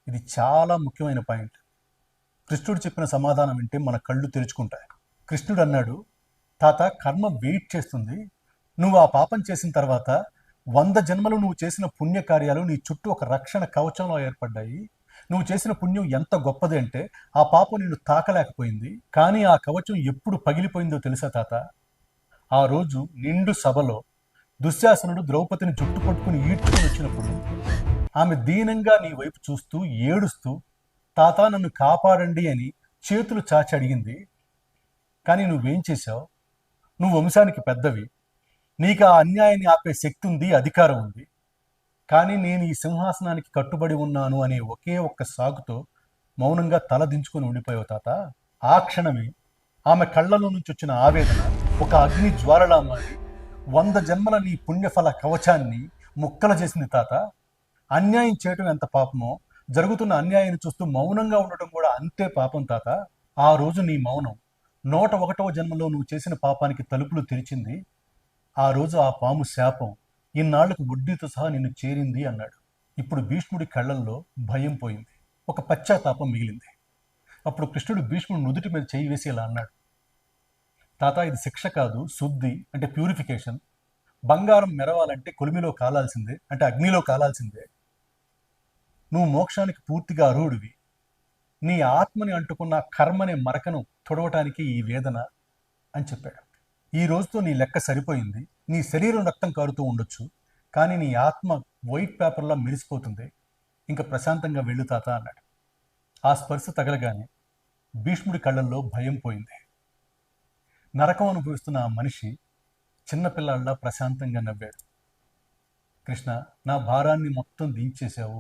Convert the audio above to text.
ఇది చాలా ముఖ్యమైన పాయింట్. కృష్ణుడు చెప్పిన సమాధానం వింటే మన కళ్ళు తెరుచుకుంటాయి. కృష్ణుడు అన్నాడు, తాత, కర్మ వెయిట్ చేస్తుంది. నువ్వు ఆ పాపం చేసిన తర్వాత 100 జన్మలు నువ్వు చేసిన పుణ్యకార్యాలు నీ చుట్టూ ఒక రక్షణ కవచంలో ఏర్పడ్డాయి. నువ్వు చేసిన పుణ్యం ఎంత గొప్పది అంటే ఆ పాపం నిన్ను తాకలేకపోయింది. కానీ ఆ కవచం ఎప్పుడు పగిలిపోయిందో తెలుసా తాత? ఆ రోజు నిండు సభలో దుశ్శాసనుడు ద్రౌపదిని జుట్టు పట్టుకుని ఈడ్చుకొని వచ్చినప్పుడు ఆమె దీనంగా నీ వైపు చూస్తూ ఏడుస్తూ, తాత నన్ను కాపాడండి అని చేతులు చాచి అడిగింది. కానీ నువ్వేం చేశావు? నువ్వు వంశానికి పెద్దవి, నీకు ఆ అన్యాయాన్ని ఆపే శక్తి ఉంది, అధికారం ఉంది. కానీ నేను ఈ సింహాసనానికి కట్టుబడి ఉన్నాను అనే ఒకే ఒక్క సాకుతో మౌనంగా తల దించుకొని ఉండిపోయావు తాత. ఆ క్షణమే ఆమె కళ్ళలో నుంచి వచ్చిన ఆవేదన ఒక అగ్ని జ్వాలలా మారి 100 జన్మల నీ పుణ్యఫల కవచాన్ని ముక్కలు చేసింది తాత. అన్యాయం చేయటం ఎంత పాపమో, జరుగుతున్న అన్యాయాన్ని చూస్తూ మౌనంగా ఉండటం కూడా అంతే పాపం తాత. ఆ రోజు నీ మౌనం 101వ జన్మలో నువ్వు చేసిన పాపానికి తలుపులు తెరిచింది. ఆ రోజు ఆ పాము శాపం ఇన్నాళ్లకు వడ్డీతో సహా నిన్ను చేరింది అన్నాడు. ఇప్పుడు భీష్ముడి కళ్ళల్లో భయం పోయింది, ఒక పశ్చాత్తాపం మిగిలింది. అప్పుడు కృష్ణుడు భీష్ముడు నుదుటి మీద చేయి వేసి ఇలా అన్నాడు, తాత, ఇది శిక్ష కాదు, శుద్ధి అంటే ప్యూరిఫికేషన్. బంగారం మెరవాలంటే కొలిమిలో కాలాల్సిందే, అంటే అగ్నిలో కాలాల్సిందే. నువ్వు మోక్షానికి పూర్తిగా అర్హుడివి. నీ ఆత్మని అంటుకున్న కర్మనే మరకను తొడవటానికి ఈ వేదన అని చెప్పాడు. ఈ రోజుతో నీ లెక్క సరిపోయింది. నీ శరీరం రక్తం కారుతూ ఉండొచ్చు, కానీ నీ ఆత్మ వైట్ పేపర్లా మెరిసిపోతుంది. ఇంకా ప్రశాంతంగా వెళ్ళు తాత అన్నాడు. ఆ స్పర్శ తగలగానే భీష్ముడి కళ్ళల్లో భయం పోయింది. నరకం అనుభవిస్తున్న ఆ మనిషి చిన్నపిల్లాళ్ళ ప్రశాంతంగా నవ్వాడు. కృష్ణ, నా భారాన్ని మొత్తం దించేశావు,